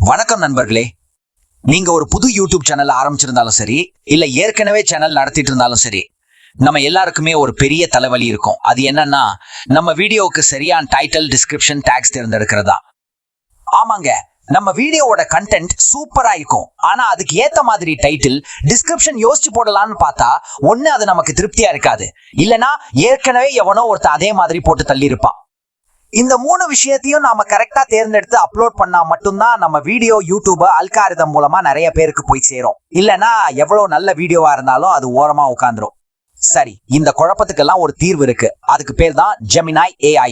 வணக்கம் நண்பர்களே. நீங்க ஒரு புது யூடியூப் சேனல் ஆரம்பிச்சிருந்தாலும் சரி, இல்ல ஏற்கனவே சேனல் நடத்திட்டு இருந்தாலும் சரி, நம்ம எல்லாருக்குமே ஒரு பெரிய தலைவலி இருக்கும். அது என்னன்னா, நம்ம வீடியோவுக்கு சரியான டைட்டில், டிஸ்கிரிப்ஷன், டேக்ஸ் தேர்ந்தெடுக்கிறதா. ஆமாங்க, நம்ம வீடியோவோட கண்டென்ட் சூப்பரா இருக்கும். ஆனா அதுக்கு ஏத்த மாதிரி டைட்டில், டிஸ்கிரிப்ஷன் யோசிச்சு போடலாம்னு பார்த்தா ஒண்ணு அது நமக்கு திருப்தியா இருக்காது, இல்லனா ஏற்கனவே எவனோ ஒருத்தர் அதே மாதிரி போட்டு தள்ளி இருப்பான். இந்த மூணு விஷயத்தையும் நாம கரெக்டா தேர்ந்தெடுத்து அப்லோட் பண்ணா மட்டும்தான் நம்ம வீடியோ யூடியூப் அல்காரிதம் மூலமா நிறைய பேருக்கு போய் சேரும். இல்லனா எவ்வளவு நல்ல வீடியோவா இருந்தாலும் அது ஓரமா உட்கார்ந்துரும். சரி, இந்த குழப்பத்துக்கெல்லாம் ஒரு தீர்வு இருக்கு. அதுக்கு பேர் தான் ஜெமினாய் ஏஐ.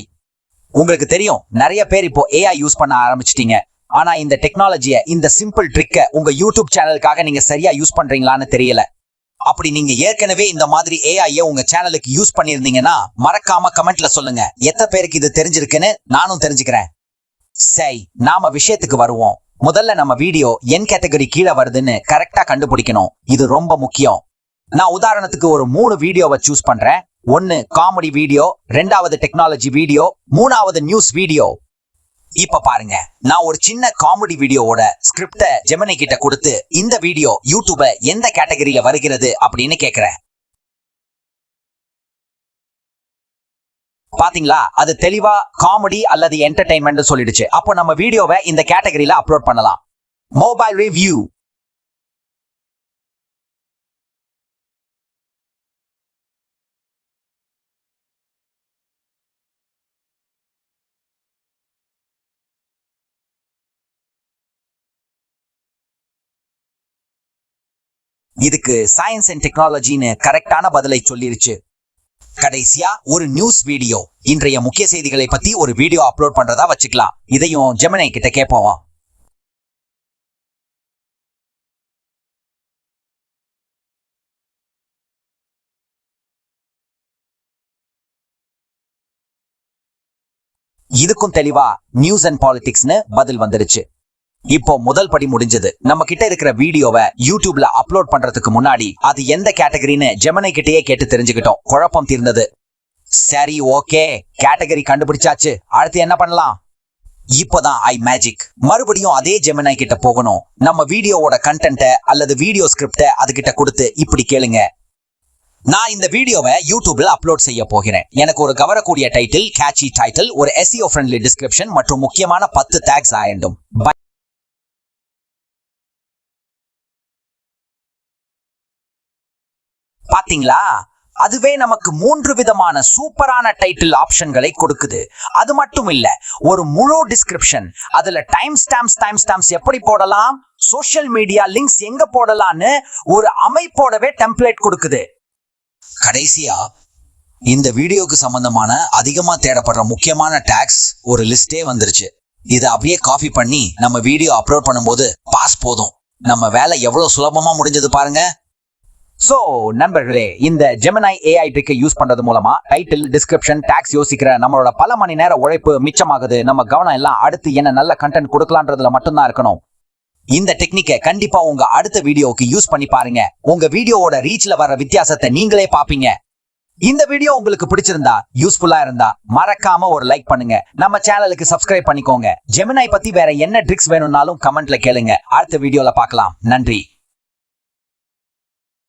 உங்களுக்கு தெரியும், நிறைய பேர் இப்போ ஏஐ யூஸ் பண்ண ஆரம்பிச்சிட்டீங்க. ஆனா இந்த டெக்னாலஜியை, இந்த சிம்பிள் ட்ரிக்கை உங்க யூடியூப் சேனலுக்காக நீங்க சரியா யூஸ் பண்றீங்களான்னு தெரியல. அப்படி நீங்க ஏற்கனவே இந்த மாதிரி ஏஐயை உங்க சேனலுக்கு யூஸ் பண்ணிருந்தீங்கன்னா மறக்காம கமெண்ட்ல சொல்லுங்க. எத்தனை பேருக்கு இது தெரிஞ்சிருக்குன்னு நானும் தெரிஞ்சுக்கிறேன். சரி, நாம விஷயத்துக்கு வருவோம். முதல்ல நம்ம வீடியோ என் கேட்டகரி கீழே வருதுன்னு கரெக்டா கண்டுபிடிக்கணும். இது ரொம்ப முக்கியம். நான் உதாரணத்துக்கு ஒரு 3 வீடியோவை சூஸ் பண்றேன். 1 காமெடி வீடியோ, 2வது டெக்னாலஜி வீடியோ, 3வது நியூஸ் வீடியோ. இப்ப பாருங்க, நான் ஒரு சின்ன காமெடி வீடியோவோட ஸ்கிரிப்ட ஜெமினி கிட்ட கொடுத்து இந்த வீடியோ யூடியூப எந்த கேட்டகரியில வருகிறது அப்படின்னு கேக்குறேன். பாத்தீங்களா, அது தெளிவா காமெடி அல்லது என்டர்டைன்மெண்ட் சொல்லிடுச்சு. அப்போ நம்ம வீடியோவை இந்த கேட்டகரியில அப்லோட் பண்ணலாம். Mobile review. இதுக்கு சயின்ஸ் அண்ட் டெக்னாலஜின்னு கரெக்டான பதிலை சொல்லிருச்சு. கடைசியா ஒரு நியூஸ் வீடியோ, இன்றைய முக்கிய செய்திகளை பத்தி ஒரு வீடியோ அப்லோட் பண்றதா வச்சுக்கலாம். இதையும் ஜெமினி கிட்ட கேட்போம். இதுக்கும் தெளிவா நியூஸ் அண்ட் பாலிடிக்ஸ்னு பதில் வந்துருச்சு. இப்போ முதல் படி முடிஞ்சது. நம்ம கிட்ட இருக்கிற வீடியோவை யூடியூப்ல அப்லோட் பண்றதுக்கு முன்னாடி அது எந்த கேட்டகரின்னு ஜெமினி கிட்டயே கேட்டு தெரிஞ்சுக்கிட்டோம். குழப்பம் தீர்ந்தது. சரி, ஓகே, கேட்டகரி கண்டுபிடிச்சாச்சு. அடுத்து என்ன பண்ணலாம்? இப்போதான் ஐ மேஜிக். மறுபடியும் அதே ஜெமினி கிட்ட போகணும். நம்ம வீடியோவோட கண்டென்ட்டை அல்லது வீடியோ ஸ்கிரிப்ட அது கிட்ட கொடுத்து இப்படி கேளுங்க. நான் இந்த வீடியோவை யூடியூப்ல அப்லோட் செய்ய போகிறேன். எனக்கு ஒரு கவரக்கூடிய டைட்டில், கேட்சி டைட்டில், ஒரு SEO ஃப்ரெண்ட்லி டிஸ்கிரிப்ஷன் மற்றும் முக்கியமான 10 டேக்ஸ் ஆயிடும். பாத்தீங்களா, அதுவே நமக்கு 3 விதமான சூப்பரான டைட்டில் ஆப்ஷன்களை கொடுக்குது. அது மட்டும் இல்ல, ஒரு முழு டிஸ்கிரிப்ஷன், அதுல டைம் ஸ்டாம்ப்ஸ் எப்படி போடலாம், சோஷியல் மீடியா லிங்க்ஸ் எங்க போடலாம்னு ஒரு அமைப்போடவே டெம்ப்ளேட் கொடுக்குது. கடைசியா இந்த வீடியோக்கு சம்பந்தமான அதிகமா தேடப்படுற முக்கியமான டேக்ஸ் ஒரு லிஸ்டே வந்துருச்சு. இதை அப்படியே காப்பி பண்ணி நம்ம வீடியோ அப்லோட் பண்ணும்போது பாஸ் போதும். நம்ம வேலை எவ்வளவு சுலபமா முடிஞ்சது பாருங்க. சோ நண்பர்களே, இந்த ஜெமினி ஏஐ ட்ரிக்கை யூஸ் பண்றது மூலமா டைட்டில், டிஸ்கிரிப்ஷன், டேக்ஸ் யோசிக்கிற நம்மளோட பல மணி நேர உழைப்பு மிச்சமாகுது. நம்ம கவனம் எல்லாம் அடுத்து என்ன நல்ல கண்டென்ட் கொடுக்கலான்றதுல மட்டும்தான் இருக்கணும். இந்த டெக்னிக்கை கண்டிப்பா உங்க அடுத்த வீடியோவுக்கு யூஸ் பண்ணி பாருங்க. உங்க வீடியோவோட ரீச்ல வர வித்தியாசத்தை நீங்களே பாப்பீங்க. இந்த வீடியோ உங்களுக்கு பிடிச்சிருந்தா, யூஸ்ஃபுல்லா இருந்தா மறக்காம ஒரு லைக் பண்ணுங்க. நம்ம சேனலுக்கு சப்ஸ்கிரைப் பண்ணிக்கோங்க. ஜெமினி பத்தி வேற என்ன ட்ரிக்ஸ் வேணும்னாலும் கமெண்ட்ல கேளுங்க. அடுத்த வீடியோல பார்க்கலாம். நன்றி.